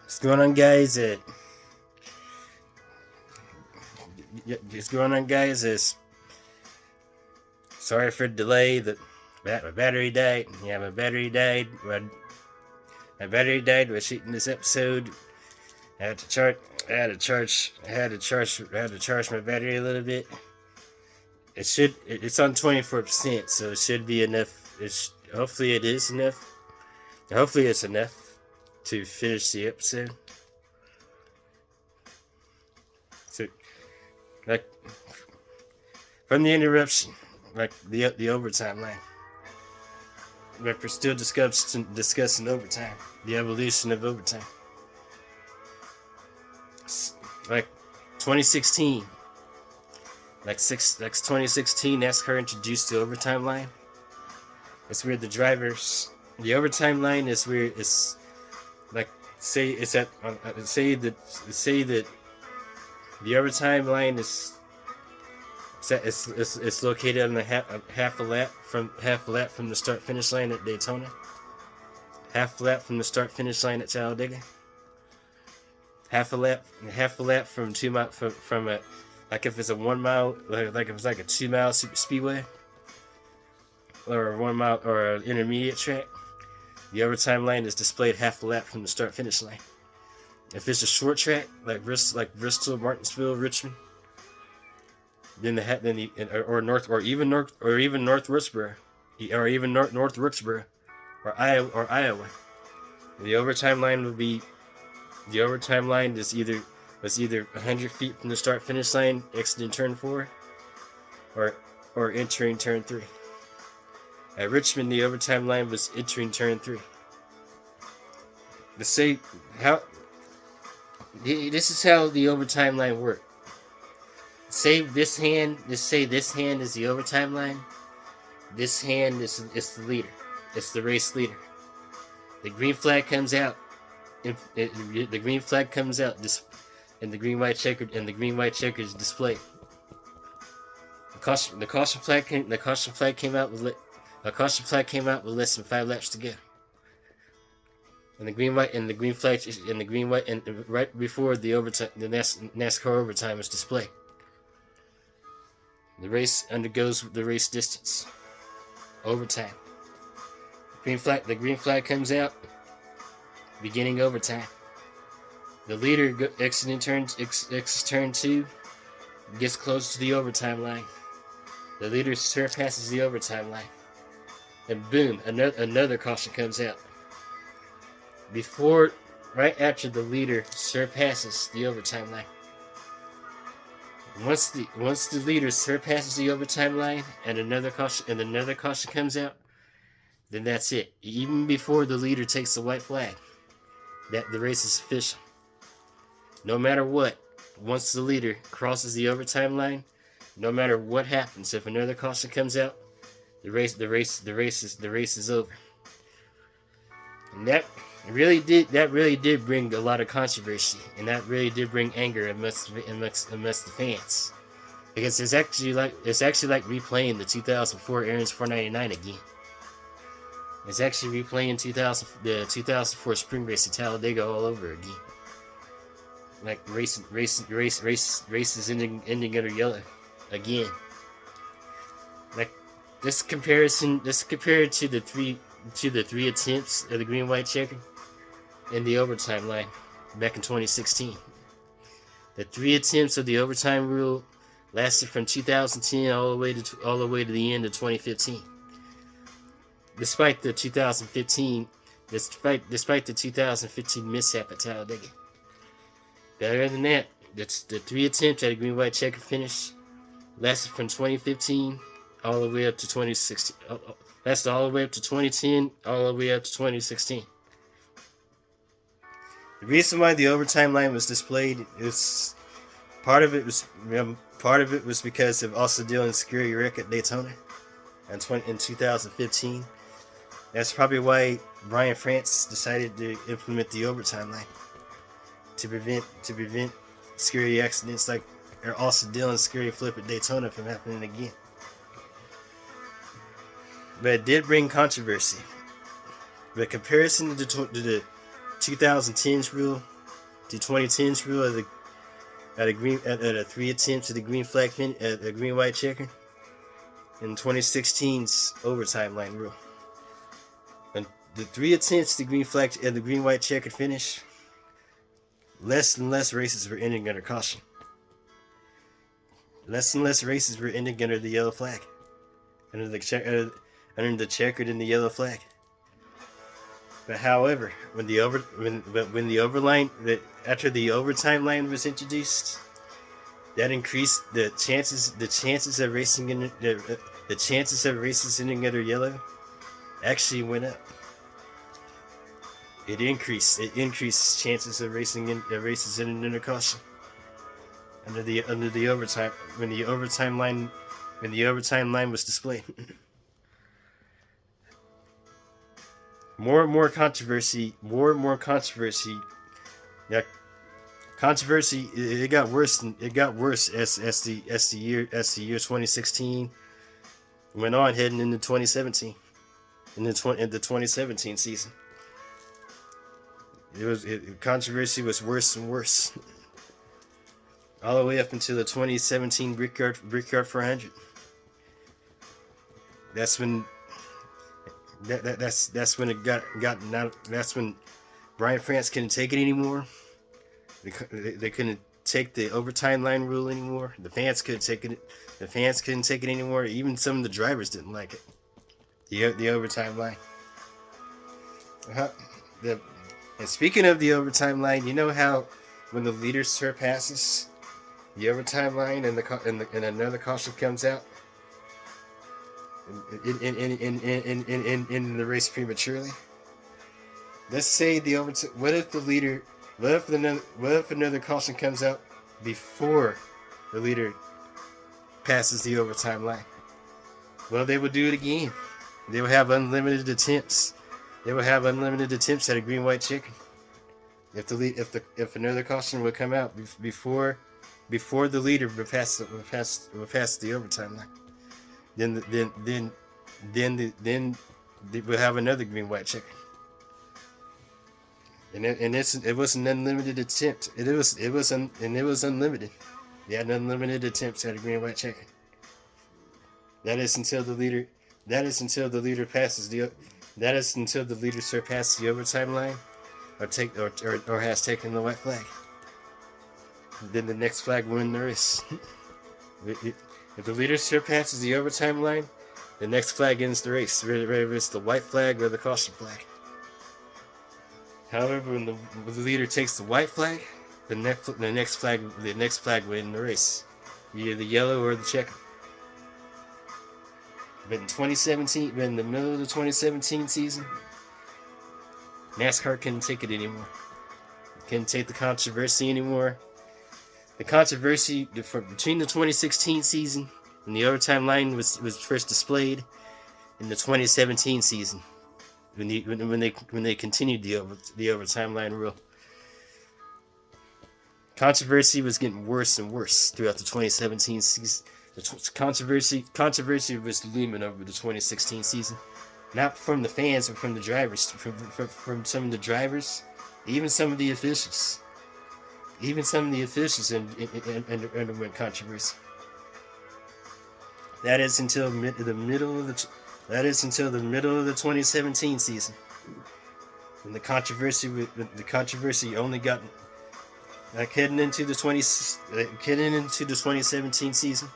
What's going on, guys? What's going on, guys? Sorry for the delay. My battery died. Yeah, my battery died. My battery died. We're shooting this episode. I had to charge. I had to charge my battery a little bit. It's on 24%, so it should be enough. Hopefully it is enough. Hopefully it's enough to finish the episode. So, like, from the interruption, like the overtime line. Like, we're still discussing overtime, the evolution of overtime. Like 2016, like 2016, NASCAR introduced the overtime line. It's where the overtime line is where it's like say that the overtime line is it's located on the half a lap from the start finish line at Daytona. Half a lap from the start finish line at Talladega. Half a lap from 2 mile from a, like if it's a 1 mile, like if it's like a 2 mile super speedway or a 1 mile or an intermediate track. The overtime line is displayed half a lap from the start finish line. If it's a short track like Bristol, Martinsville, Richmond, then North Rooksboro, or Iowa, the overtime line was either 100 feet from the start finish line exiting turn 4, or entering turn 3. At Richmond, the overtime line was entering turn 3. This is how the overtime line worked. Say this hand is the overtime line. This hand is the leader. It's the race leader. The green flag comes out. The green flag comes out. And the green white checker is displayed. The caution flag came out with less than 5 laps to go. And right before the overtime, the NASCAR overtime is displayed. The race undergoes the race distance. Overtime. The green flag comes out. Beginning overtime. The leader exiting turn 2 gets close to the overtime line. The leader surpasses the overtime line. And boom, another caution comes out. Right after the leader surpasses the overtime line. Once the leader surpasses the overtime line and another caution comes out, then that's it. Even before the leader takes the white flag, that the race is official. No matter what, once the leader crosses the overtime line, no matter what happens, if another caution comes out, the race is over. And that really did bring a lot of controversy, and that really did bring anger amongst the fans, because it's actually like replaying the 2004 Aaron's 499 again. It's actually replaying the 2004 spring race at Talladega all over again. Like races ending under yellow again. Like this compared to the three attempts of the green white checker in the overtime line back in 2016. The 3 attempts of the overtime rule lasted from 2010 all the way to the end of 2015. Despite the 2015 mishap at Talladega. But other than that, that's the 3 attempts at a green white checker finish lasted from 2015 all the way up to 2016. Lasted all the way up to 2010, all the way up to 2016. The reason why the overtime line was displayed is part of it was because of Austin Dillon's scary wreck at Daytona in 2015. That's probably why Brian France decided to implement the overtime line to prevent scary accidents like Austin Dillon's scary flip at Daytona from happening again. But it did bring controversy. The comparison to the 2010's rule the 2010s rule at a 3 attempts at the green flag at a green white checker, and 2016's overtime line rule. And the 3 attempts at the green flag at the green white checkered finish, less and less races were ending under caution. Less and less races were ending under the yellow flag, under the checkered and the yellow flag. But however, when the overtime line was introduced, that increased the chances of racing in the chances of races ending under yellow actually went up. It increased chances of races ending under caution under the overtime when the overtime line was displayed. More and more controversy. Yeah, controversy. It got worse. It got worse as the year 2016 went on, heading into 2017. In the 2017 season, controversy was worse and worse, all the way up until the 2017 Brickyard 400. That's when. That's when it got out. That's when Brian France couldn't take it anymore. They couldn't take the overtime line rule anymore. The fans couldn't take it anymore. Even some of the drivers didn't like it. The overtime line. And speaking of the overtime line, you know how when the leader surpasses the overtime line and another caution comes out in the race prematurely. Let's say the overtime. What if another caution comes out before the leader passes the overtime line? Well, they will do it again. They will have unlimited attempts. They will have unlimited attempts at a green white chicken. If another caution would come out before the leader would pass the overtime line, then we'll have another green white chicken. And it was an unlimited attempt. It was unlimited. They had unlimited attempts at a green white chicken. That is until the leader surpasses the overtime line, or has taken the white flag. Then the next flag will win the race. If the leader surpasses the overtime line, the next flag ends the race, whether it's the white flag or the caution flag. However, when the leader takes the white flag, the next flag will end the race, either the yellow or the checker. But in 2017, but in the middle of the 2017 season, NASCAR couldn't take it anymore. Couldn't take the controversy anymore. The controversy between the 2016 season and the overtime line was first displayed in the 2017 season when they continued the overtime line rule. Controversy was getting worse and worse throughout the 2017 season. The controversy was looming over the 2016 season, not from the fans but from the drivers, from some of the drivers, even some of the officials. Even some of the officials underwent controversy. That is until the middle of the 2017 season, when the controversy only got heading into the 2017 season.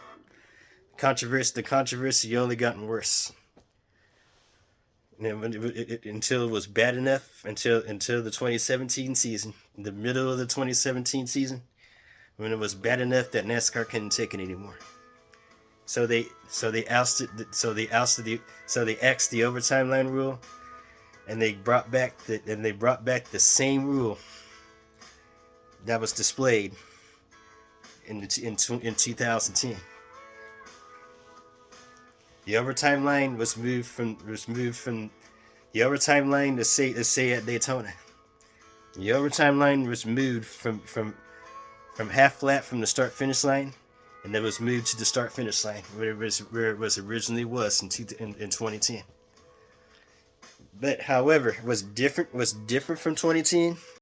The controversy only gotten worse. Until it was bad enough, until the 2017 season, the middle of the 2017 season, when it was bad enough that NASCAR couldn't take it anymore. So they axed the overtime line rule, and they brought back the same rule that was displayed in 2010. The overtime line was moved from the overtime line, let's say at Daytona. The overtime line was moved from half flat from the start finish line, and then was moved to the start finish line where it was originally in 2010. But however, was different from 2010.